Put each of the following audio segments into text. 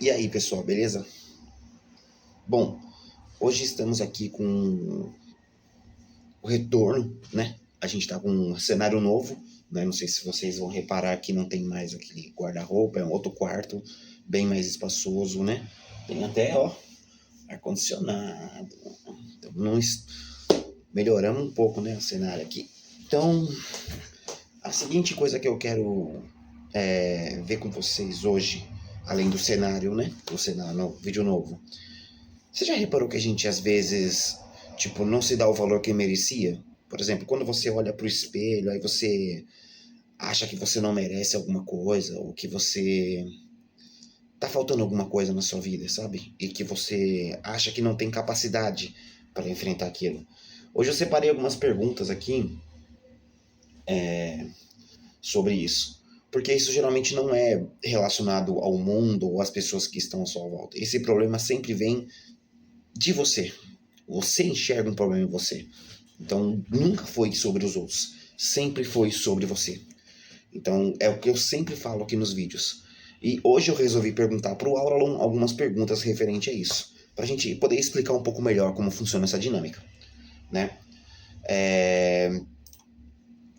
E aí, pessoal, beleza? Bom, hoje estamos aqui com o retorno, né? A gente tá com um cenário novo, né? Não sei se vocês vão reparar que não tem mais aquele guarda-roupa, é um outro quarto, bem mais espaçoso, né? Tem até, ó, ar-condicionado. Então, melhoramos um pouco, né, o cenário aqui. Então, a seguinte coisa que eu quero ver com vocês hoje, além do cenário, né? O cenário, no vídeo novo. Você já reparou que a gente às vezes, tipo, não se dá o valor que merecia? Por exemplo, quando você olha pro espelho, aí você acha que você não merece alguma coisa, ou que você tá faltando alguma coisa na sua vida, sabe? E que você acha que não tem capacidade para enfrentar aquilo. Hoje eu separei algumas perguntas aqui sobre isso. Porque isso geralmente não é relacionado ao mundo ou às pessoas que estão à sua volta. Esse problema sempre vem de você. Você enxerga um problema em você. Então, nunca foi sobre os outros. Sempre foi sobre você. Então, é o que eu sempre falo aqui nos vídeos. E hoje eu resolvi perguntar para o Auralon algumas perguntas referente a isso. Para a gente poder explicar um pouco melhor como funciona essa dinâmica. Né?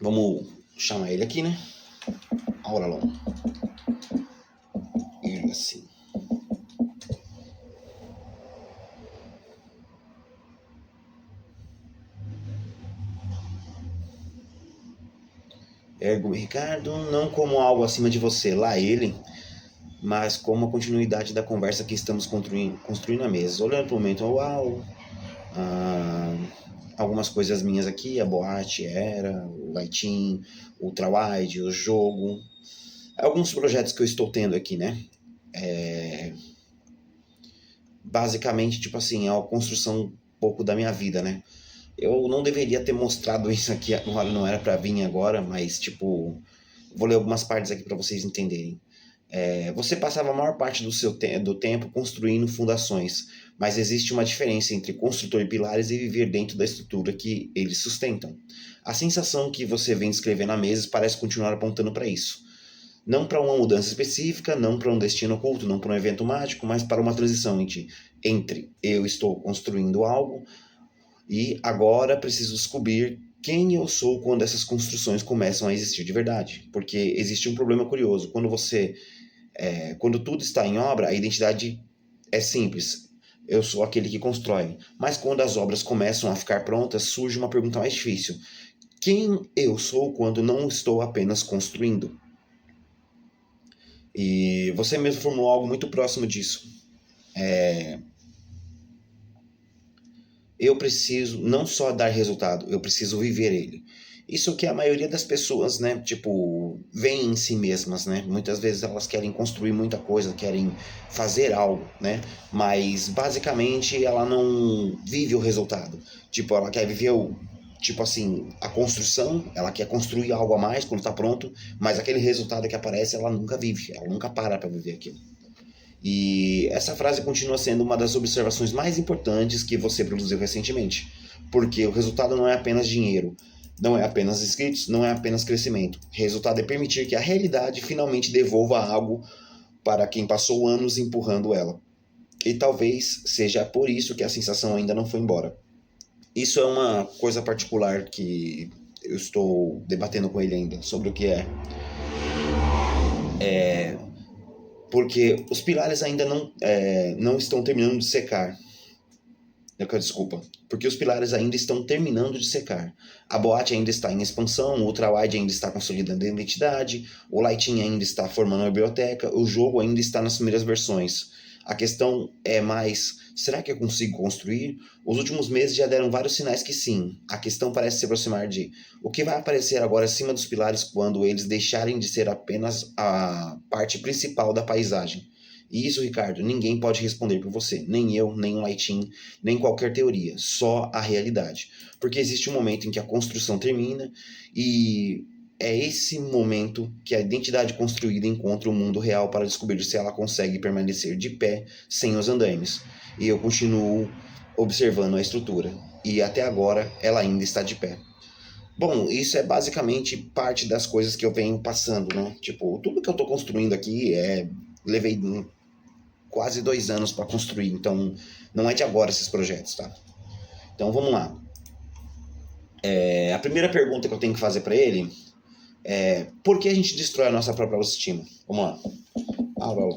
Vamos chamar ele aqui, né? Auralon. E assim. Ergo Ricardo, não como algo acima de você, lá ele, mas como a continuidade da conversa que estamos construindo na mesa. Olhando para o momento, uau, ah, algumas coisas minhas aqui, a boate era, o Lightin, o Ultrawide, o jogo, alguns projetos que eu estou tendo aqui, né? Basicamente, tipo assim, é a construção um pouco da minha vida, né? Eu não deveria ter mostrado isso aqui agora, não era para vir agora, mas tipo, vou ler algumas partes aqui para vocês entenderem. Você passava a maior parte do tempo construindo fundações, mas existe uma diferença entre construtor e pilares e viver dentro da estrutura que eles sustentam. A sensação que você vem descrevendo há meses parece continuar apontando para isso. Não para uma mudança específica, não para um destino oculto, não para um evento mágico, mas para uma transição entre eu estou construindo algo e agora preciso descobrir quem eu sou quando essas construções começam a existir de verdade. Porque existe um problema curioso. Quando tudo está em obra, a identidade é simples. Eu sou aquele que constrói. Mas quando as obras começam a ficar prontas, surge uma pergunta mais difícil. Quem eu sou quando não estou apenas construindo? E você mesmo formulou algo muito próximo disso. Eu preciso não só dar resultado, eu preciso viver ele. Isso que a maioria das pessoas, né, tipo, vem em si mesmas, né? Muitas vezes elas querem construir muita coisa, querem fazer algo, né? Mas basicamente ela não vive o resultado. Tipo, ela quer viver tipo assim, a construção, ela quer construir algo a mais quando tá pronto, mas aquele resultado que aparece ela nunca vive, ela nunca para viver aquilo. E essa frase continua sendo uma das observações mais importantes que você produziu recentemente, porque o resultado não é apenas dinheiro, não é apenas inscritos, não é apenas crescimento. O resultado é permitir que a realidade finalmente devolva algo para quem passou anos empurrando ela. E talvez seja por isso que a sensação ainda não foi embora. Isso é uma coisa particular que eu estou debatendo com ele ainda, sobre o que é. Porque os pilares ainda não estão terminando de secar. Desculpa. Porque os pilares ainda estão terminando de secar. A boate ainda está em expansão, o Ultrawide ainda está consolidando a identidade, o Lighting ainda está formando a biblioteca, o jogo ainda está nas primeiras versões. A questão é mais, será que eu consigo construir? Os últimos meses já deram vários sinais que sim. A questão parece se aproximar de o que vai aparecer agora acima dos pilares quando eles deixarem de ser apenas a parte principal da paisagem. E isso, Ricardo, ninguém pode responder por você. Nem eu, nem o Lighting, nem qualquer teoria. Só a realidade. Porque existe um momento em que a construção termina e é esse momento que a identidade construída encontra o mundo real para descobrir se ela consegue permanecer de pé sem os andaimes. E eu continuo observando a estrutura. E até agora ela ainda está de pé. Bom, isso é basicamente parte das coisas que eu venho passando, né? Tipo, tudo que eu estou construindo aqui levei quase 2 anos para construir, então não é de agora esses projetos, tá? Então vamos lá. A primeira pergunta que eu tenho que fazer para ele é: por que a gente destrói a nossa própria autoestima? Vamos lá. Aula.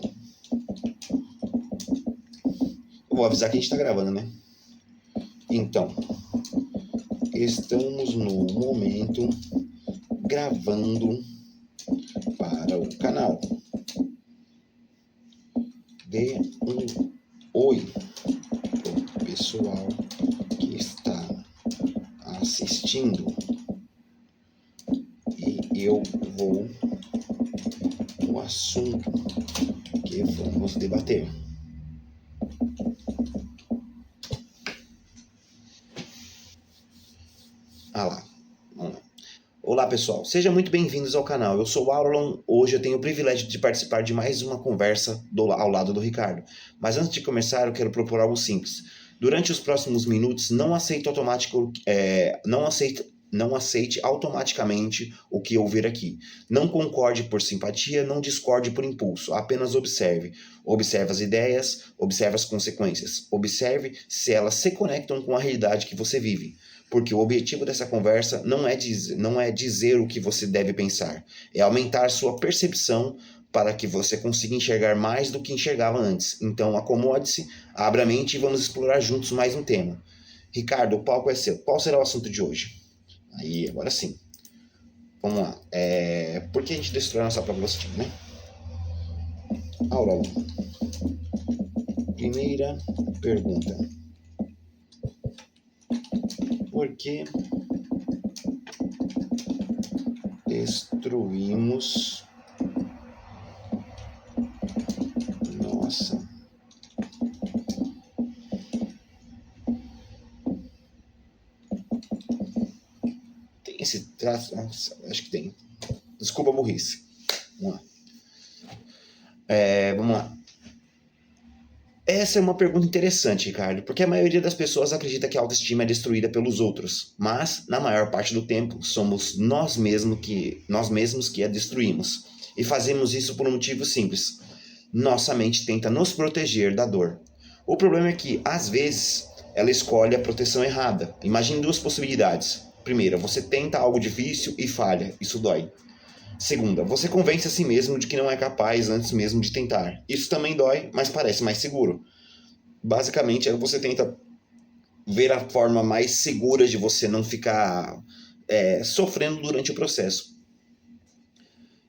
Eu vou avisar que a gente está gravando, né? Então, estamos no momento gravando para o canal. Dê um oi pro pessoal que está assistindo e eu vou no assunto que vamos debater. Lá. Vamos lá. Olá pessoal, sejam muito bem-vindos ao canal. Eu sou o Aurelon. Hoje eu tenho o privilégio de participar de mais uma conversa ao lado do Ricardo. Mas antes de começar, eu quero propor algo simples. Durante os próximos minutos, não aceite automaticamente o que ouvir aqui. Não concorde por simpatia, não discorde por impulso. Apenas observe. Observe as ideias, observe as consequências. Observe se elas se conectam com a realidade que você vive. Porque o objetivo dessa conversa não é dizer o que você deve pensar, é aumentar sua percepção para que você consiga enxergar mais do que enxergava antes. Então acomode-se, abra a mente e vamos explorar juntos mais um tema. Ricardo, o palco é seu. Qual será o assunto de hoje? Aí, agora sim. Vamos lá. Por que a gente destrói a nossa própria autoestima, né? Aula 1. Primeira pergunta. Por que destruímos nossa tem esse traço? Acho que tem. Desculpa a burrice. Vamos lá. Vamos lá. Essa é uma pergunta interessante, Ricardo, porque a maioria das pessoas acredita que a autoestima é destruída pelos outros, mas, na maior parte do tempo, somos nós mesmos que a destruímos. E fazemos isso por um motivo simples. Nossa mente tenta nos proteger da dor. O problema é que, às vezes, ela escolhe a proteção errada. Imagine 2 possibilidades. Primeira, você tenta algo difícil e falha. Isso dói. Segunda, você convence a si mesmo de que não é capaz antes mesmo de tentar. Isso também dói, mas parece mais seguro. Basicamente, você tenta ver a forma mais segura de você não ficar sofrendo durante o processo.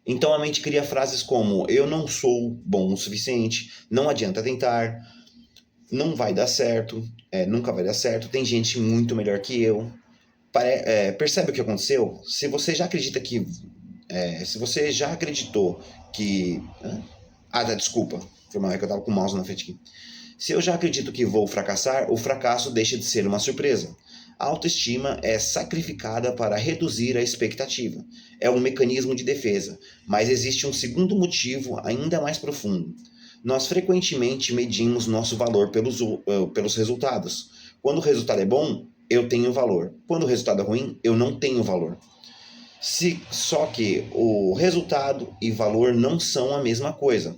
Então a mente cria frases como: eu não sou bom o suficiente, não adianta tentar, não vai dar certo, nunca vai dar certo, tem gente muito melhor que eu. Percebe o que aconteceu? Se você já acredita que se você já acreditou que... desculpa. Foi mal, é que eu tava com o mouse na frente aqui. Se eu já acredito que vou fracassar, o fracasso deixa de ser uma surpresa. A autoestima é sacrificada para reduzir a expectativa. É um mecanismo de defesa, mas existe um segundo motivo ainda mais profundo. Nós frequentemente medimos nosso valor pelos resultados. Quando o resultado é bom, eu tenho valor. Quando o resultado é ruim, eu não tenho valor. Só que o resultado e valor não são a mesma coisa.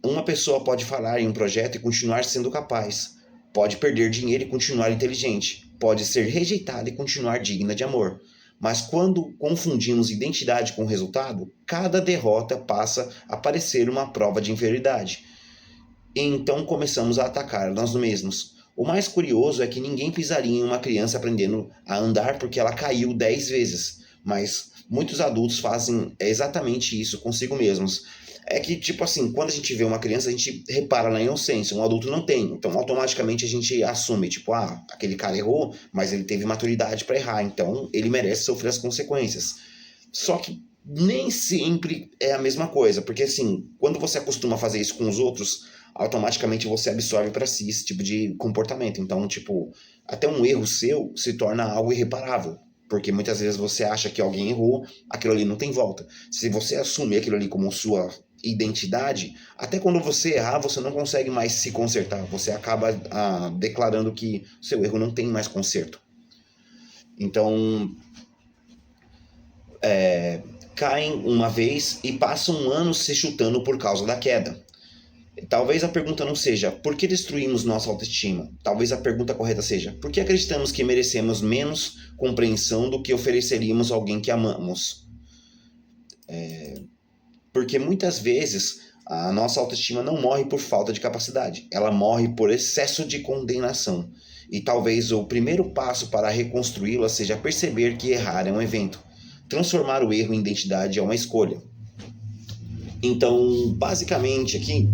Uma pessoa pode falhar em um projeto e continuar sendo capaz. Pode perder dinheiro e continuar inteligente. Pode ser rejeitada e continuar digna de amor. Mas quando confundimos identidade com resultado, cada derrota passa a parecer uma prova de inferioridade. E então começamos a atacar nós mesmos. O mais curioso é que ninguém pisaria em uma criança aprendendo a andar porque ela caiu 10 vezes. Mas muitos adultos fazem exatamente isso consigo mesmos. É que, tipo assim, quando a gente vê uma criança, a gente repara na inocência. Um adulto não tem. Então, automaticamente, a gente assume, tipo, aquele cara errou, mas ele teve maturidade para errar. Então, ele merece sofrer as consequências. Só que nem sempre é a mesma coisa. Porque, assim, quando você acostuma a fazer isso com os outros, automaticamente você absorve para si esse tipo de comportamento. Então, tipo, até um erro seu se torna algo irreparável. Porque muitas vezes você acha que alguém errou, aquilo ali não tem volta. Se você assumir aquilo ali como sua identidade, até quando você errar, você não consegue mais se consertar. Você acaba declarando que seu erro não tem mais conserto. Então, caem uma vez e passam um ano se chutando por causa da queda. Talvez a pergunta não seja por que destruímos nossa autoestima? Talvez a pergunta correta seja por que acreditamos que merecemos menos compreensão do que ofereceríamos a alguém que amamos? Porque muitas vezes a nossa autoestima não morre por falta de capacidade, ela morre por excesso de condenação. E talvez o primeiro passo para reconstruí-la seja perceber que errar é um evento. Transformar o erro em identidade é uma escolha. Então, basicamente aqui,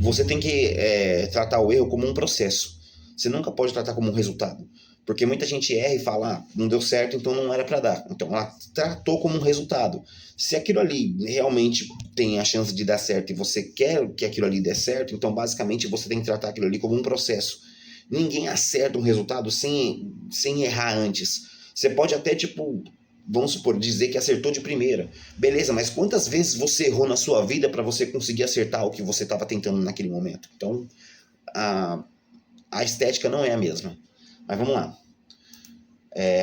você tem que tratar o erro como um processo. Você nunca pode tratar como um resultado. Porque muita gente erra e fala, não deu certo, então não era para dar. Então ela tratou como um resultado. Se aquilo ali realmente tem a chance de dar certo e você quer que aquilo ali dê certo, então basicamente você tem que tratar aquilo ali como um processo. Ninguém acerta um resultado sem errar antes. Você pode até, vamos supor, dizer que acertou de primeira. Beleza, mas quantas vezes você errou na sua vida para você conseguir acertar o que você estava tentando naquele momento? Então, a estética não é a mesma. Mas vamos lá.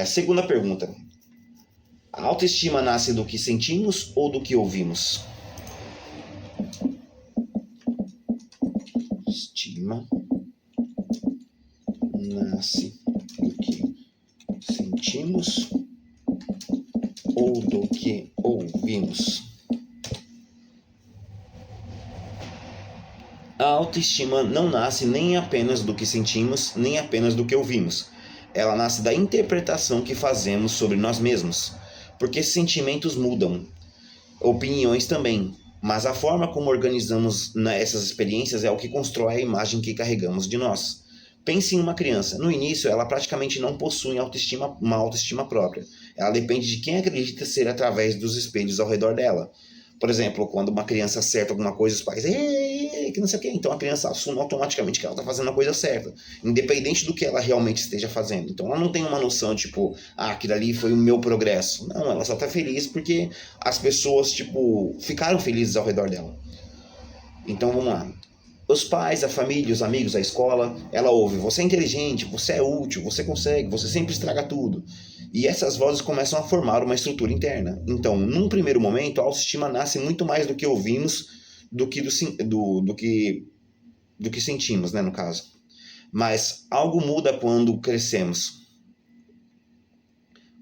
A segunda pergunta. A autoestima nasce do que sentimos ou do que ouvimos? Estima nasce do que sentimos ou do que ouvimos? A autoestima não nasce nem apenas do que sentimos, nem apenas do que ouvimos. Ela nasce da interpretação que fazemos sobre nós mesmos. Porque sentimentos mudam, opiniões também, mas a forma como organizamos essas experiências é o que constrói a imagem que carregamos de nós. Pense em uma criança. No início, ela praticamente não possui uma autoestima própria. Ela depende de quem acredita ser através dos espelhos ao redor dela. Por exemplo, quando uma criança acerta alguma coisa, os pais, que não sei o quê. Então a criança assume automaticamente que ela está fazendo a coisa certa, independente do que ela realmente esteja fazendo. Então ela não tem uma noção, aquilo ali foi o meu progresso. Não, ela só está feliz porque as pessoas, ficaram felizes ao redor dela. Então vamos lá. Os pais, a família, os amigos, a escola, ela ouve, você é inteligente, você é útil, você consegue, você sempre estraga tudo. E essas vozes começam a formar uma estrutura interna. Então, num primeiro momento, a autoestima nasce muito mais do que ouvimos do que sentimos, né, no caso. Mas algo muda quando crescemos.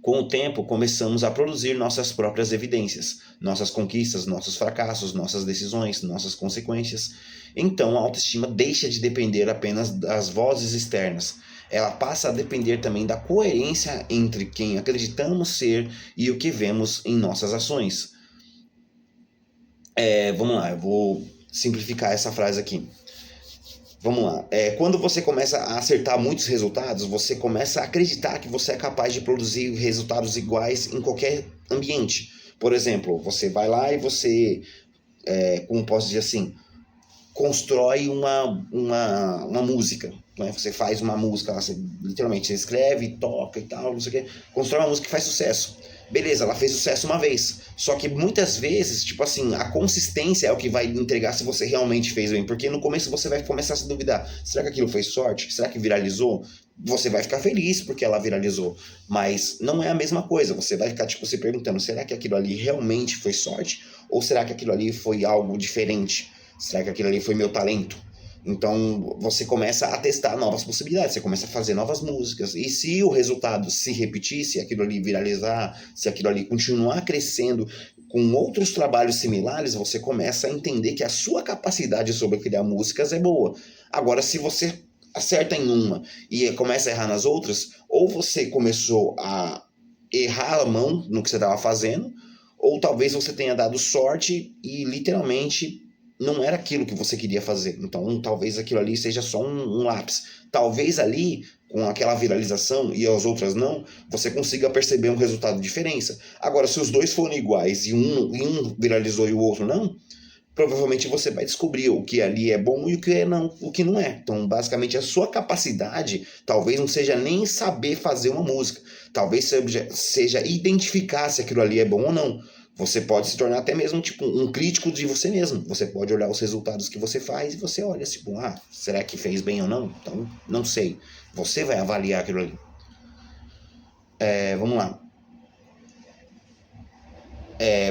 Com o tempo, começamos a produzir nossas próprias evidências, nossas conquistas, nossos fracassos, nossas decisões, nossas consequências. Então, a autoestima deixa de depender apenas das vozes externas. Ela passa a depender também da coerência entre quem acreditamos ser e o que vemos em nossas ações. Vamos lá, eu vou simplificar essa frase aqui. Vamos lá. Quando você começa a acertar muitos resultados, você começa a acreditar que você é capaz de produzir resultados iguais em qualquer ambiente. Por exemplo, você vai lá e você, como posso dizer assim, constrói uma música. Né? Você faz uma música, literalmente, você escreve, toca e tal, não sei o quê, constrói uma música que faz sucesso. Beleza, ela fez sucesso uma vez. Só que muitas vezes, a consistência é o que vai entregar se você realmente fez bem. Porque no começo você vai começar a se duvidar. Será que aquilo foi sorte? Será que viralizou? Você vai ficar feliz porque ela viralizou. Mas não é a mesma coisa. Você vai ficar, se perguntando, será que aquilo ali realmente foi sorte? Ou será que aquilo ali foi algo diferente? Será que aquilo ali foi meu talento? Então você começa a testar novas possibilidades, você começa a fazer novas músicas. E se o resultado se repetir, se aquilo ali viralizar, se aquilo ali continuar crescendo com outros trabalhos similares, você começa a entender que a sua capacidade sobre criar músicas é boa. Agora, se você acerta em uma e começa a errar nas outras, ou você começou a errar a mão no que você estava fazendo, ou talvez você tenha dado sorte e literalmente não era aquilo que você queria fazer. Então, talvez aquilo ali seja só um lápis. Talvez ali, com aquela viralização e as outras não, você consiga perceber um resultado de diferença. Agora, se os dois forem iguais e um viralizou e o outro não, provavelmente você vai descobrir o que ali é bom e o que não é. Então, basicamente, a sua capacidade talvez não seja nem saber fazer uma música. Talvez seja identificar se aquilo ali é bom ou não. Você pode se tornar até mesmo um crítico de você mesmo. Você pode olhar os resultados que você faz e você olha será que fez bem ou não? Então, não sei. Você vai avaliar aquilo ali. Vamos lá.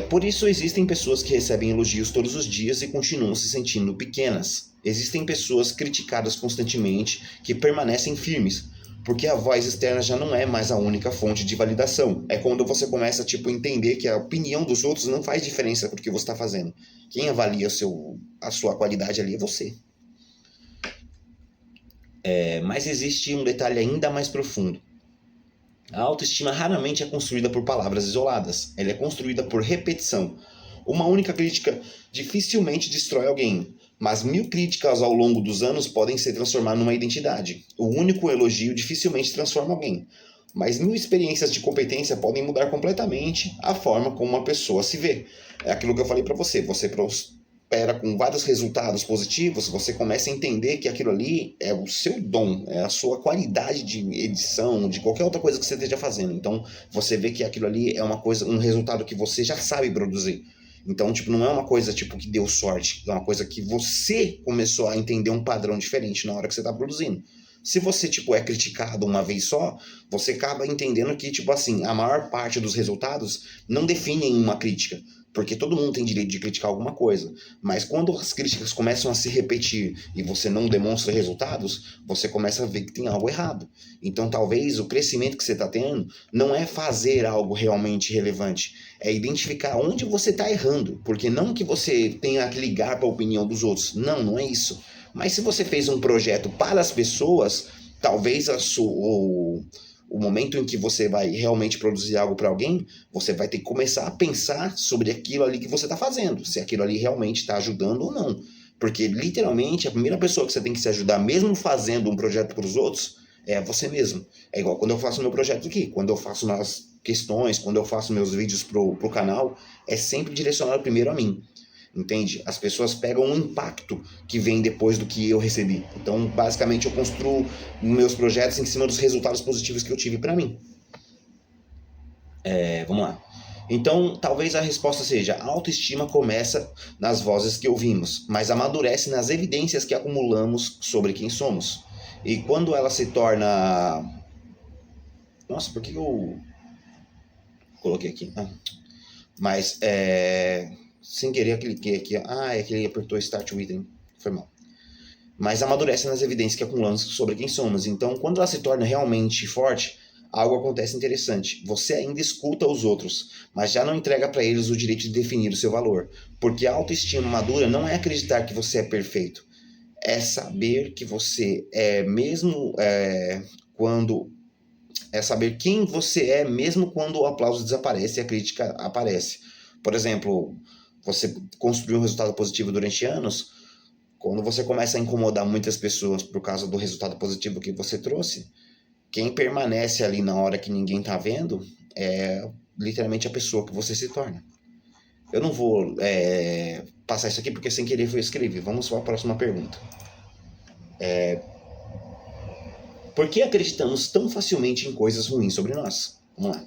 Por isso existem pessoas que recebem elogios todos os dias e continuam se sentindo pequenas. Existem pessoas criticadas constantemente que permanecem firmes, porque a voz externa já não é mais a única fonte de validação. É quando você começa a entender que a opinião dos outros não faz diferença para o que você está fazendo. Quem avalia a sua qualidade ali é você. Mas existe um detalhe ainda mais profundo. A autoestima raramente é construída por palavras isoladas. Ela é construída por repetição. Uma única crítica dificilmente destrói alguém, mas 1000 críticas ao longo dos anos podem se transformar numa identidade. O único elogio dificilmente transforma alguém, mas 1000 experiências de competência podem mudar completamente a forma como uma pessoa se vê. É aquilo que eu falei para você. Você prospera com vários resultados positivos, você começa a entender que aquilo ali é o seu dom, é a sua qualidade de edição, de qualquer outra coisa que você esteja fazendo. Então, você vê que aquilo ali é uma coisa, um resultado que você já sabe produzir. Então, não é uma coisa, que deu sorte. É uma coisa que você começou a entender um padrão diferente na hora que você está produzindo. Se você, é criticado uma vez só, você acaba entendendo que, a maior parte dos resultados não definem uma crítica. Porque todo mundo tem direito de criticar alguma coisa. Mas quando as críticas começam a se repetir e você não demonstra resultados, você começa a ver que tem algo errado. Então, talvez o crescimento que você está tendo não é fazer algo realmente relevante. É identificar onde você está errando. Porque não que você tenha que ligar para a opinião dos outros. Não, não é isso. Mas se você fez um projeto para as pessoas, talvez o momento em que você vai realmente produzir algo para alguém, você vai ter que começar a pensar sobre aquilo ali que você está fazendo, se aquilo ali realmente está ajudando ou não. Porque, literalmente, a primeira pessoa que você tem que se ajudar, mesmo fazendo um projeto para os outros, é você mesmo. É igual quando eu faço meu projeto aqui, quando eu faço nas questões, quando eu faço meus vídeos pro canal, é sempre direcionado primeiro a mim. Entende? As pessoas pegam um impacto que vem depois do que eu recebi. Então, basicamente, eu construo meus projetos em cima dos resultados positivos que eu tive para mim. Vamos lá. Então, talvez a resposta seja: a autoestima começa nas vozes que ouvimos, mas amadurece nas evidências que acumulamos sobre quem somos. E quando ela se torna... Nossa, por que eu coloquei aqui? Mas, sem querer, eu cliquei aqui. É que ele apertou Start Written. Foi mal. Mas amadurece nas evidências que acumulamos sobre quem somos. Então, quando ela se torna realmente forte, algo acontece interessante. Você ainda escuta os outros, mas já não entrega para eles o direito de definir o seu valor. Porque a autoestima madura não é acreditar que você é perfeito. É saber que você é mesmo quando... É saber quem você é mesmo quando o aplauso desaparece e a crítica aparece. Por exemplo, você construiu um resultado positivo durante anos. Quando você começa a incomodar muitas pessoas por causa do resultado positivo que você trouxe, quem permanece ali na hora que ninguém tá vendo é literalmente a pessoa que você se torna. Eu não vou passar isso aqui porque sem querer eu escrevi. Vamos para a próxima pergunta. Por que acreditamos tão facilmente em coisas ruins sobre nós? Vamos lá.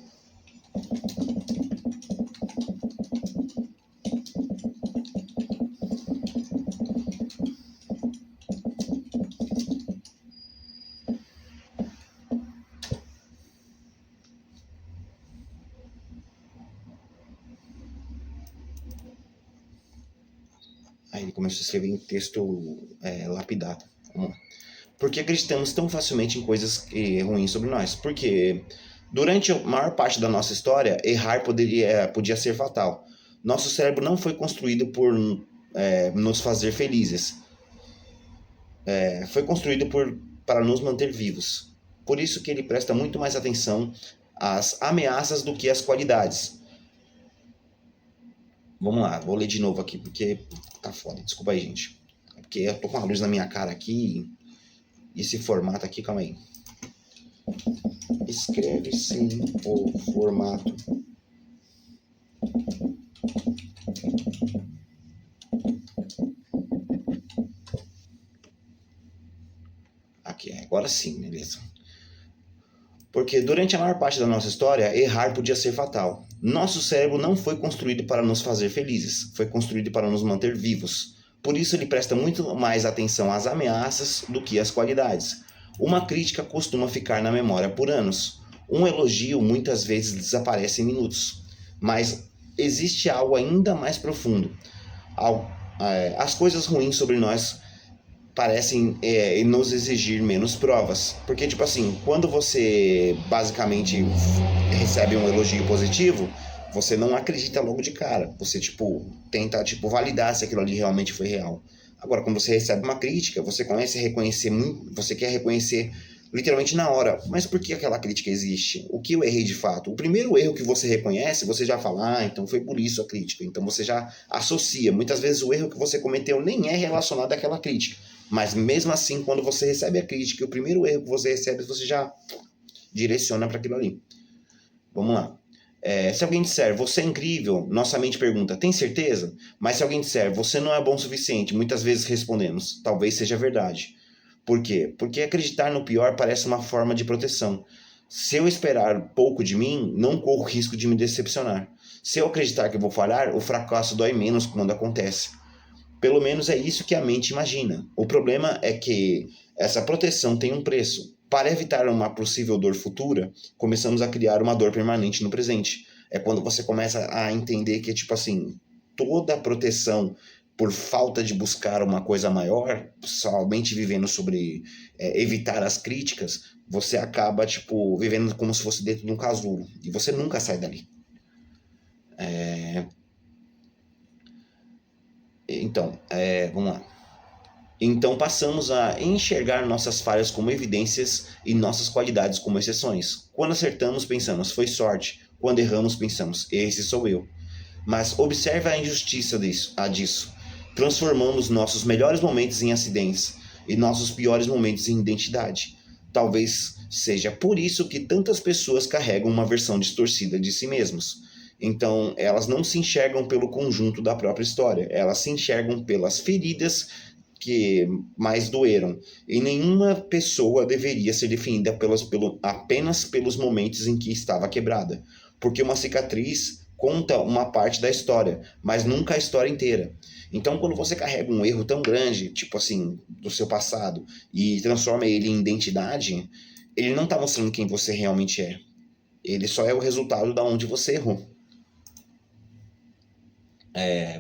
Aí ele começou a escrever em texto lapidado. Vamos lá. Por que acreditamos tão facilmente em coisas ruins sobre nós? Porque durante a maior parte da nossa história, errar podia ser fatal. Nosso cérebro não foi construído por nos fazer felizes. Foi construído para nos manter vivos. Por isso que ele presta muito mais atenção às ameaças do que às qualidades. Vamos lá, vou ler de novo aqui, porque tá foda. Desculpa aí, gente. É porque eu tô com a luz na minha cara aqui e esse formato aqui, calma aí. Escreve sim o formato. Aqui, agora sim, beleza. Porque durante a maior parte da nossa história, errar podia ser fatal. Nosso cérebro não foi construído para nos fazer felizes, foi construído para nos manter vivos. Por isso ele presta muito mais atenção às ameaças do que às qualidades. Uma crítica costuma ficar na memória por anos. Um elogio muitas vezes desaparece em minutos. Mas existe algo ainda mais profundo. As coisas ruins sobre nós parecem nos exigir menos provas. Porque, tipo assim, quando você basicamente recebe um elogio positivo, você não acredita logo de cara. Você, tipo, tenta, tipo, validar se aquilo ali realmente foi real. Agora, quando você recebe uma crítica, você começa a reconhecer muito, você quer reconhecer literalmente na hora. Mas por que aquela crítica existe? O que eu errei de fato? O primeiro erro que você reconhece, você já fala, então foi por isso a crítica. Então você já associa. Muitas vezes o erro que você cometeu nem é relacionado àquela crítica. Mas mesmo assim, quando você recebe a crítica, o primeiro erro que você recebe, você já direciona para aquilo ali. Vamos lá. Se alguém disser, você é incrível, nossa mente pergunta, tem certeza? Mas se alguém disser, você não é bom o suficiente, muitas vezes respondemos, talvez seja verdade. Por quê? Porque acreditar no pior parece uma forma de proteção. Se eu esperar pouco de mim, não corro risco de me decepcionar. Se eu acreditar que vou falhar, o fracasso dói menos quando acontece. Pelo menos é isso que a mente imagina. O problema é que essa proteção tem um preço. Para evitar uma possível dor futura, começamos a criar uma dor permanente no presente. É quando você começa a entender que, tipo assim, toda a proteção por falta de buscar uma coisa maior, somente vivendo sobre evitar as críticas, você acaba, tipo, vivendo como se fosse dentro de um casulo. E você nunca sai dali. Então, vamos lá. Então passamos a enxergar nossas falhas como evidências e nossas qualidades como exceções. Quando acertamos, pensamos, foi sorte. Quando erramos, pensamos, esse sou eu. Mas observe a injustiça disso. Transformamos nossos melhores momentos em acidentes e nossos piores momentos em identidade. Talvez seja por isso que tantas pessoas carregam uma versão distorcida de si mesmos. Então, elas não se enxergam pelo conjunto da própria história, elas se enxergam pelas feridas que mais doeram. E nenhuma pessoa deveria ser definida apenas pelos momentos em que estava quebrada. Porque uma cicatriz conta uma parte da história, mas nunca a história inteira. Então, quando você carrega um erro tão grande, tipo assim, do seu passado, e transforma ele em identidade, ele não está mostrando quem você realmente é. Ele só é o resultado da onde você errou.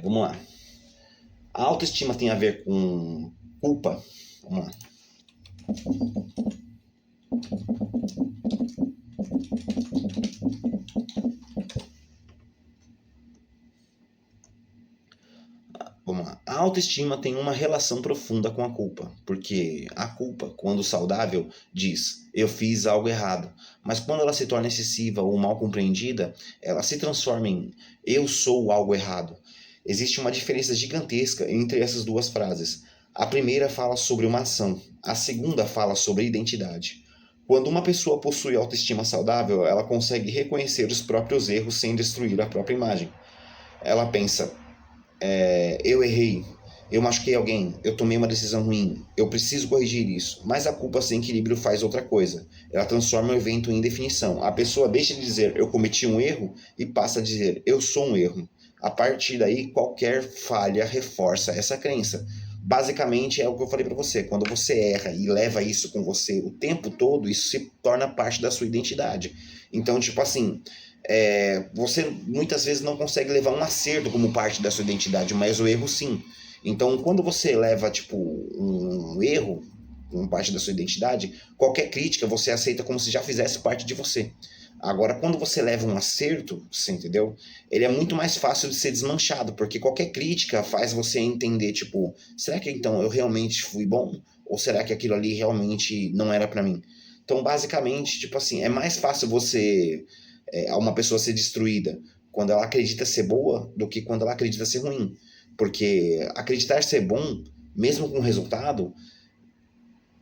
Vamos lá. A autoestima tem a ver com culpa? Vamos lá. Vamos lá. A autoestima tem uma relação profunda com a culpa, porque a culpa, quando saudável, diz eu fiz algo errado, mas quando ela se torna excessiva ou mal compreendida, ela se transforma em eu sou algo errado. Existe uma diferença gigantesca entre essas duas frases. A primeira fala sobre uma ação, a segunda fala sobre identidade. Quando uma pessoa possui autoestima saudável, ela consegue reconhecer os próprios erros sem destruir a própria imagem. Ela pensa, eu errei, eu machuquei alguém, eu tomei uma decisão ruim, eu preciso corrigir isso. Mas a culpa sem equilíbrio faz outra coisa. Ela transforma o evento em definição. A pessoa deixa de dizer eu cometi um erro e passa a dizer eu sou um erro. A partir daí, qualquer falha reforça essa crença. Basicamente é o que eu falei para você. Quando você erra e leva isso com você o tempo todo, isso se torna parte da sua identidade. Então, tipo assim, você muitas vezes não consegue levar um acerto como parte da sua identidade, mas o erro sim. Então, quando você leva tipo um erro como parte da sua identidade, qualquer crítica você aceita como se já fizesse parte de você. Agora, quando você leva um acerto, você entendeu? Ele é muito mais fácil de ser desmanchado, porque qualquer crítica faz você entender, tipo, será que então eu realmente fui bom? Ou será que aquilo ali realmente não era para mim? Então, basicamente, tipo assim, é mais fácil você uma pessoa ser destruída quando ela acredita ser boa do que quando ela acredita ser ruim. Porque acreditar ser bom, mesmo com resultado,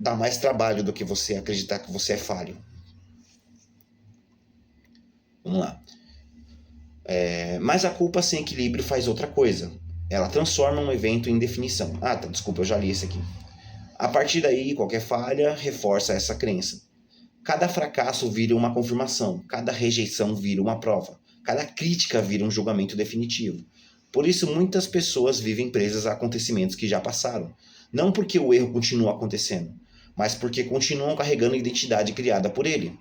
dá mais trabalho do que você acreditar que você é falho. Vamos lá. Mas a culpa sem equilíbrio faz outra coisa. Ela transforma um evento em definição. Ah, tá, desculpa, eu já li esse aqui. A partir daí, qualquer falha reforça essa crença. Cada fracasso vira uma confirmação, cada rejeição vira uma prova, cada crítica vira um julgamento definitivo. Por isso, muitas pessoas vivem presas a acontecimentos que já passaram. Não porque o erro continua acontecendo, mas porque continuam carregando a identidade criada por ele.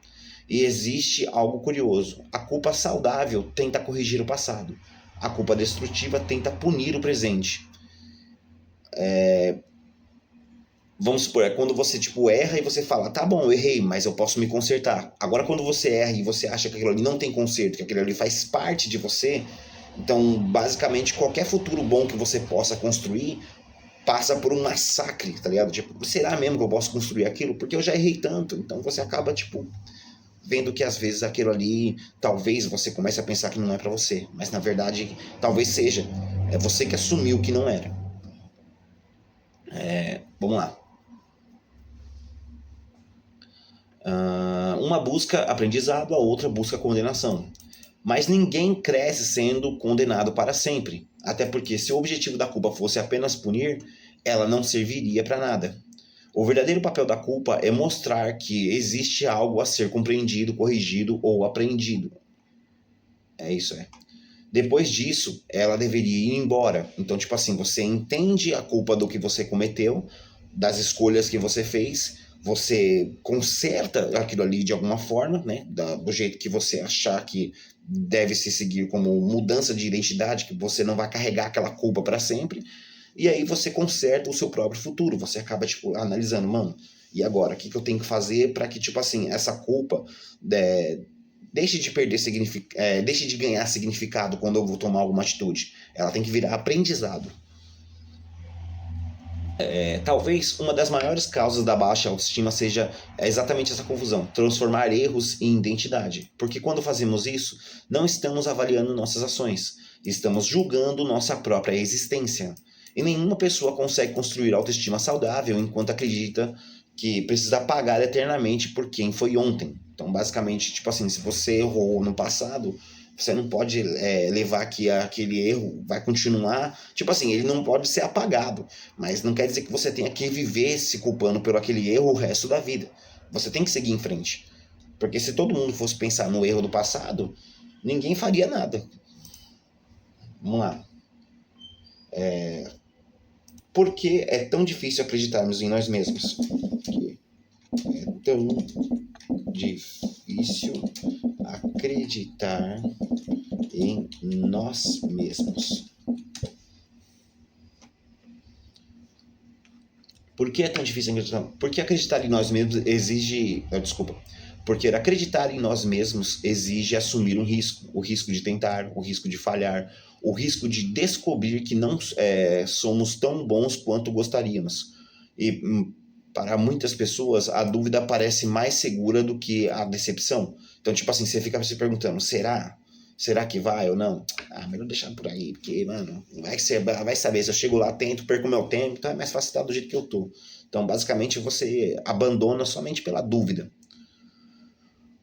E existe algo curioso. A culpa saudável tenta corrigir o passado. A culpa destrutiva tenta punir o presente. Vamos supor, é quando você tipo erra e você fala, tá bom, eu errei, mas eu posso me consertar. Agora quando você erra e você acha que aquilo ali não tem conserto, que aquilo ali faz parte de você, então basicamente qualquer futuro bom que você possa construir passa por um massacre, tá ligado? Tipo, será mesmo que eu posso construir aquilo? Porque eu já errei tanto. Então você acaba tipo vendo que às vezes aquilo ali, talvez você comece a pensar que não é pra você, mas na verdade talvez seja. É você que assumiu que não era. Vamos lá. Uma busca aprendizado, a outra busca condenação. Mas ninguém cresce sendo condenado para sempre. Até porque se o objetivo da culpa fosse apenas punir, ela não serviria para nada. O verdadeiro papel da culpa é mostrar que existe algo a ser compreendido, corrigido ou aprendido. É isso, é. Depois disso, ela deveria ir embora. Então, tipo assim, você entende a culpa do que você cometeu, das escolhas que você fez, você conserta aquilo ali de alguma forma, né? Do jeito que você achar que deve se seguir como mudança de identidade, que você não vai carregar aquela culpa para sempre. E aí você conserta o seu próprio futuro. Você acaba, tipo, analisando, mano, e agora? O que eu tenho que fazer para que, tipo assim, essa culpa deixe de perder deixe de ganhar significado quando eu vou tomar alguma atitude. Ela tem que virar aprendizado. Talvez uma das maiores causas da baixa autoestima seja exatamente essa confusão, transformar erros em identidade. Porque quando fazemos isso, não estamos avaliando nossas ações, estamos julgando nossa própria existência. E nenhuma pessoa consegue construir autoestima saudável enquanto acredita que precisa pagar eternamente por quem foi ontem. Então, basicamente, tipo assim, se você errou no passado, você não pode levar que aquele erro vai continuar. Tipo assim, ele não pode ser apagado. Mas não quer dizer que você tenha que viver se culpando pelo aquele erro o resto da vida. Você tem que seguir em frente. Porque se todo mundo fosse pensar no erro do passado, ninguém faria nada. Vamos lá. Por que é tão difícil acreditarmos em nós mesmos? Porque é tão difícil acreditar em nós mesmos. Por que é tão difícil acreditar? Porque acreditar em nós mesmos exige. Desculpa. Porque acreditar em nós mesmos exige assumir um risco. O risco de tentar, o risco de falhar, o risco de descobrir que não somos tão bons quanto gostaríamos. E para muitas pessoas, a dúvida parece mais segura do que a decepção. Então, tipo assim, você fica se perguntando, será? Será que vai ou não? Melhor deixar por aí, porque, mano, vai saber. Se eu chego lá, tento, perco meu tempo, então é mais fácil estar do jeito que eu tô. Então, basicamente, você abandona somente pela dúvida.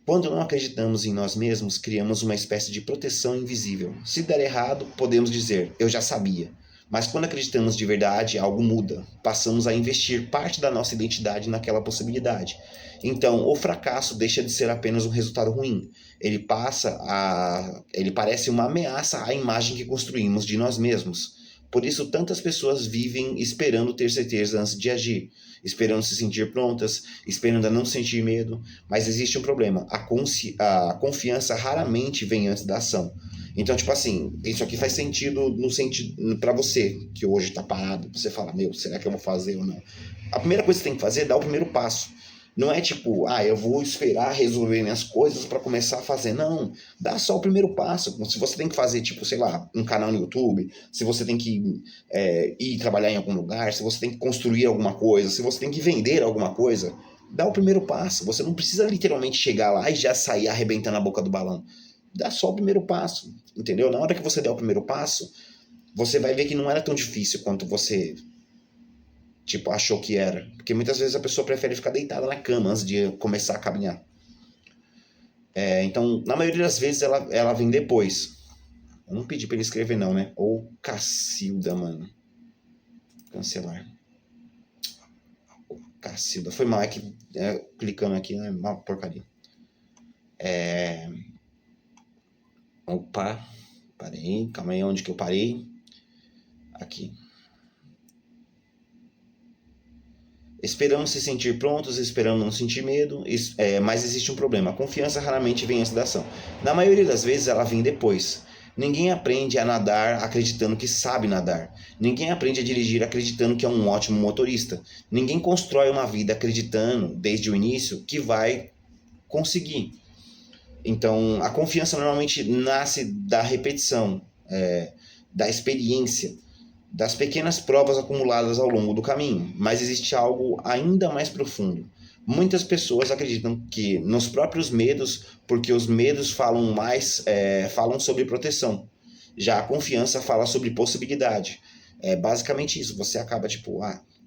Quando não acreditamos em nós mesmos, criamos uma espécie de proteção invisível. Se der errado, podemos dizer, eu já sabia. Mas quando acreditamos de verdade, algo muda. Passamos a investir parte da nossa identidade naquela possibilidade. Então, o fracasso deixa de ser apenas um resultado ruim. Ele parece uma ameaça à imagem que construímos de nós mesmos. Por isso, tantas pessoas vivem esperando ter certeza antes de agir, esperando se sentir prontas, esperando a não sentir medo. Mas existe um problema: a confiança raramente vem antes da ação. Então, tipo assim, isso aqui faz sentido no sentido para você, que hoje tá parado, você fala, meu, será que eu vou fazer ou não? A primeira coisa que você tem que fazer é dar o primeiro passo. Não é tipo, eu vou esperar resolver minhas coisas para começar a fazer. Não, dá só o primeiro passo. Se você tem que fazer, tipo, sei lá, um canal no YouTube, se você tem que ir trabalhar em algum lugar, se você tem que construir alguma coisa, se você tem que vender alguma coisa, dá o primeiro passo. Você não precisa literalmente chegar lá e já sair arrebentando a boca do balão. Dá só o primeiro passo, entendeu? Na hora que você der o primeiro passo, você vai ver que não era tão difícil quanto você achou que era. Porque muitas vezes a pessoa prefere ficar deitada na cama antes de começar a caminhar. Então, na maioria das vezes, ela vem depois. Eu não pedi pra ele escrever não, né? Ou Cacilda, mano. Cancelar. Cacilda. Foi mal, é que clicando aqui é uma porcaria. Opa. Parei. Calma aí, onde que eu parei? Aqui. Esperamos se sentir prontos, esperamos não sentir medo, mas existe um problema. A confiança raramente vem antes da ação. Na maioria das vezes ela vem depois. Ninguém aprende a nadar acreditando que sabe nadar. Ninguém aprende a dirigir acreditando que é um ótimo motorista. Ninguém constrói uma vida acreditando, desde o início, que vai conseguir. Então, a confiança normalmente nasce da repetição, da experiência, das pequenas provas acumuladas ao longo do caminho. Mas existe algo ainda mais profundo. Muitas pessoas acreditam que nos próprios medos, porque os medos falam sobre proteção. Já a confiança fala sobre possibilidade. É basicamente isso. Você acaba tipo,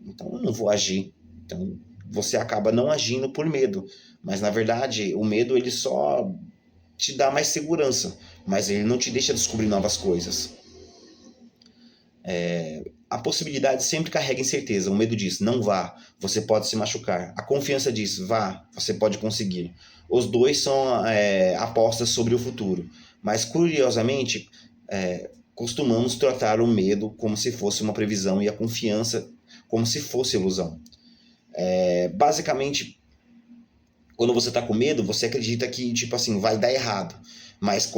então eu não vou agir. Então você acaba não agindo por medo. Mas na verdade, o medo ele só te dá mais segurança, mas ele não te deixa descobrir novas coisas. A possibilidade sempre carrega incerteza. O medo diz, não vá, você pode se machucar. A confiança diz, vá, você pode conseguir. Os dois são apostas sobre o futuro. Mas, curiosamente, costumamos tratar o medo como se fosse uma previsão e a confiança como se fosse ilusão. Basicamente, quando você está com medo, você acredita que tipo assim, vai dar errado. Mas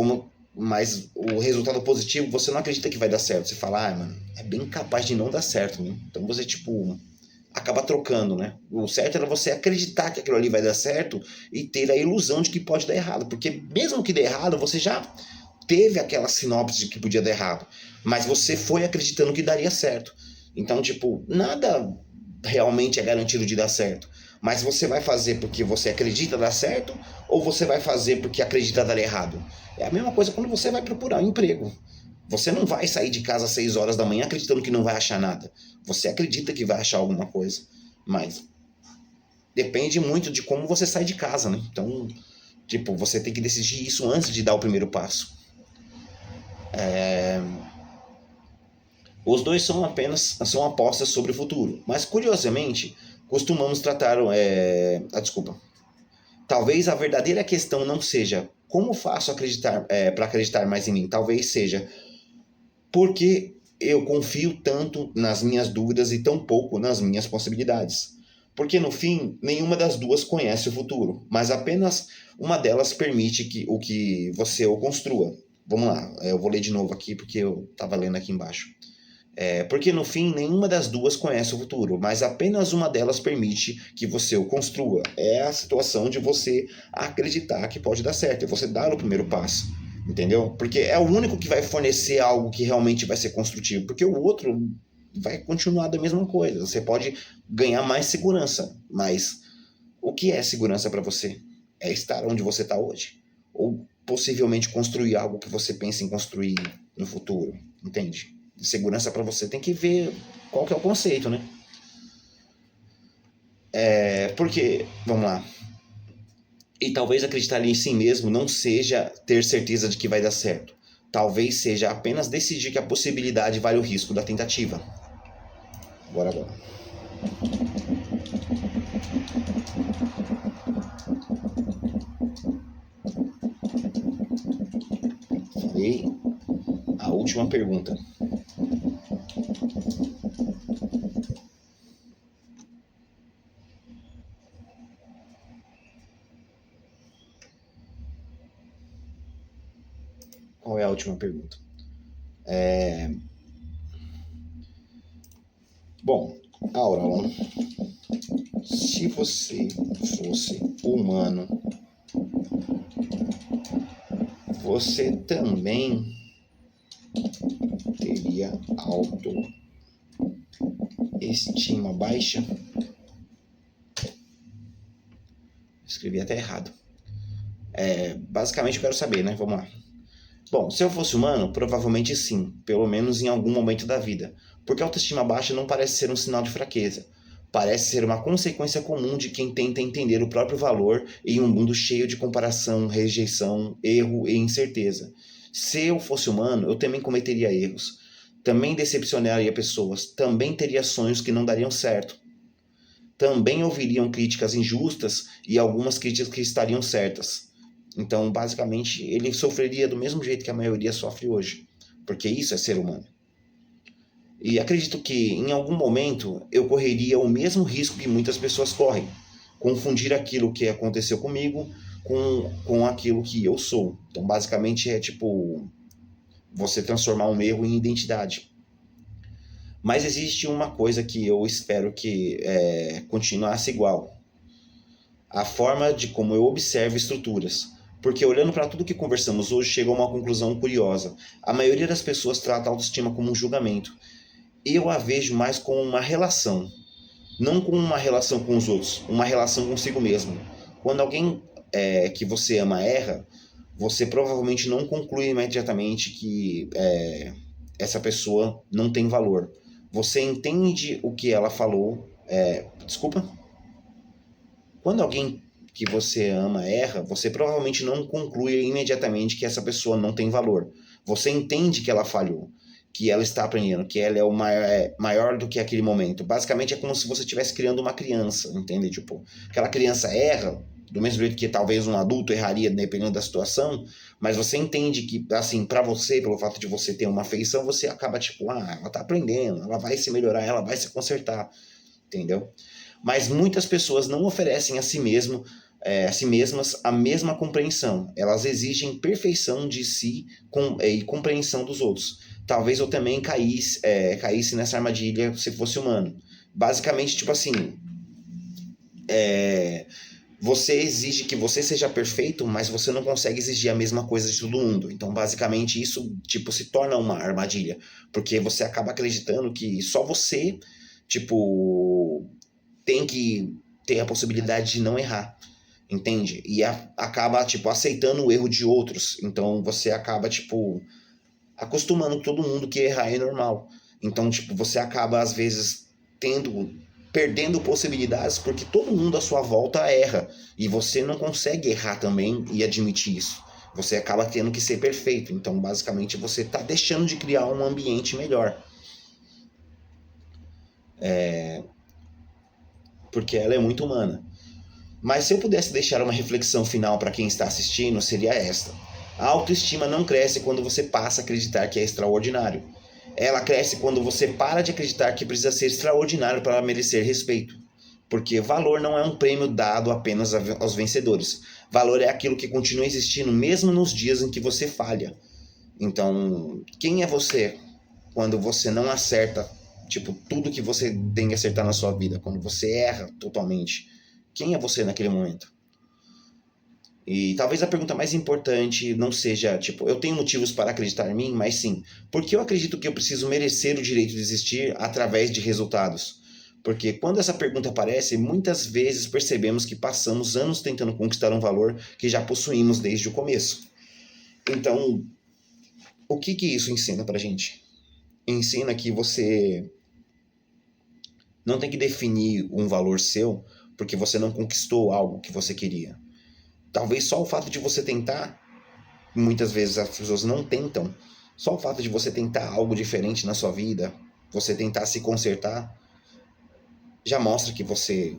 o resultado positivo, você não acredita que vai dar certo. Você fala, mano, é bem capaz de não dar certo, né? Então você, tipo, acaba trocando, né? O certo era você acreditar que aquilo ali vai dar certo e ter a ilusão de que pode dar errado. Porque mesmo que dê errado, você já teve aquela sinopse de que podia dar errado. Mas você foi acreditando que daria certo. Então, tipo, nada realmente é garantido de dar certo. Mas você vai fazer porque você acredita dar certo ou você vai fazer porque acredita dar errado? É a mesma coisa quando você vai procurar um emprego. Você não vai sair de casa às 6 horas da manhã acreditando que não vai achar nada. Você acredita que vai achar alguma coisa. Mas depende muito de como você sai de casa, né? Então, tipo, você tem que decidir isso antes de dar o primeiro passo. Os dois são apostas sobre o futuro. Mas, curiosamente, costumamos tratar... desculpa. Talvez a verdadeira questão não seja como faço para acreditar mais em mim. Talvez seja porque eu confio tanto nas minhas dúvidas e tão pouco nas minhas possibilidades. Porque no fim, nenhuma das duas conhece o futuro, mas apenas uma delas permite que você o construa. Vamos lá, eu vou ler de novo aqui porque eu estava lendo aqui embaixo. Porque no fim, nenhuma das duas conhece o futuro, mas apenas uma delas permite que você o construa. É a situação de você acreditar que pode dar certo, é você dar o primeiro passo, entendeu? Porque é o único que vai fornecer algo que realmente vai ser construtivo, porque o outro vai continuar da mesma coisa. Você pode ganhar mais segurança, mas o que é segurança para você? É estar onde você está hoje? Ou possivelmente construir algo que você pensa em construir no futuro, entende? Segurança para você tem que ver qual que é o conceito, né? Porque, vamos lá, e talvez acreditar em si mesmo não seja ter certeza de que vai dar certo. Talvez seja apenas decidir que a possibilidade vale o risco da tentativa. Agora. Falei a última pergunta. Qual é a última pergunta? Bom, Aura, se você fosse humano, você também teria autoestima baixa? Escrevi até errado. Basicamente eu quero saber, né? Vamos lá. Bom, se eu fosse humano, provavelmente sim, pelo menos em algum momento da vida, porque a autoestima baixa não parece ser um sinal de fraqueza. Parece ser uma consequência comum de quem tenta entender o próprio valor em um mundo cheio de comparação, rejeição, erro e incerteza. Se eu fosse humano, eu também cometeria erros, também decepcionaria pessoas, também teria sonhos que não dariam certo. Também ouviriam críticas injustas e algumas críticas que estariam certas. Então, basicamente, ele sofreria do mesmo jeito que a maioria sofre hoje, porque isso é ser humano. E acredito que, em algum momento, eu correria o mesmo risco que muitas pessoas correm, confundir aquilo que aconteceu comigo com aquilo que eu sou. Então, basicamente, é tipo você transformar um erro em identidade. Mas existe uma coisa que eu espero que continuasse igual. A forma de como eu observo estruturas. Porque olhando para tudo que conversamos hoje, chega a uma conclusão curiosa. A maioria das pessoas trata a autoestima como um julgamento. Eu a vejo mais como uma relação. Não como uma relação com os outros, uma relação consigo mesmo. Quando alguém que você ama erra, você provavelmente não conclui imediatamente que essa pessoa não tem valor. Você entende o que ela falou. Desculpa? Quando alguém que você ama erra, você provavelmente não conclui imediatamente que essa pessoa não tem valor. Você entende que ela falhou, que ela está aprendendo, que ela é o maior do que aquele momento. Basicamente é como se você estivesse criando uma criança, entende? Tipo, aquela criança erra, do mesmo jeito que talvez um adulto erraria dependendo da situação, mas você entende que, assim, para você, pelo fato de você ter uma afeição, você acaba tipo, ela tá aprendendo, ela vai se melhorar, ela vai se consertar, entendeu? Mas muitas pessoas não oferecem a si mesmas a mesma compreensão. Elas exigem perfeição de si e compreensão dos outros. Talvez eu também caísse nessa armadilha se fosse humano. Basicamente, tipo assim, você exige que você seja perfeito, mas você não consegue exigir a mesma coisa de todo mundo. Então, basicamente, isso tipo se torna uma armadilha, porque você acaba acreditando que só você, tipo, tem que ter a possibilidade de não errar, entende? E acaba, tipo, aceitando o erro de outros. Então você acaba, tipo, acostumando com todo mundo que errar é normal. Então, tipo, você acaba, às vezes, perdendo possibilidades porque todo mundo à sua volta erra. E você não consegue errar também e admitir isso. Você acaba tendo que ser perfeito. Então, basicamente, você está deixando de criar um ambiente melhor. Porque ela é muito humana. Mas se eu pudesse deixar uma reflexão final para quem está assistindo, seria esta. A autoestima não cresce quando você passa a acreditar que é extraordinário. Ela cresce quando você para de acreditar que precisa ser extraordinário para merecer respeito. Porque valor não é um prêmio dado apenas aos vencedores. Valor é aquilo que continua existindo mesmo nos dias em que você falha. Então, quem é você quando você não acerta, tipo, tudo que você tem que acertar na sua vida? Quando você erra totalmente? Quem é você naquele momento? E talvez a pergunta mais importante não seja, tipo, eu tenho motivos para acreditar em mim, mas sim, porque eu acredito que eu preciso merecer o direito de existir através de resultados? Porque quando essa pergunta aparece, muitas vezes percebemos que passamos anos tentando conquistar um valor que já possuímos desde o começo. Então, o que isso ensina pra gente? Ensina que você não tem que definir um valor seu porque você não conquistou algo que você queria. Talvez só o fato de você tentar, muitas vezes as pessoas não tentam, só o fato de você tentar algo diferente na sua vida, você tentar se consertar, já mostra que você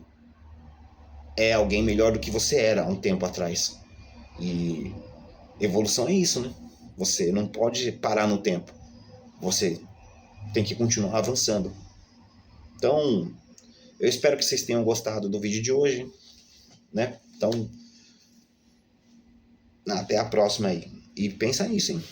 é alguém melhor do que você era há um tempo atrás. E evolução é isso, né? Você não pode parar no tempo. Você tem que continuar avançando. Então, eu espero que vocês tenham gostado do vídeo de hoje, né? Então, até a próxima aí. E pensa nisso, hein?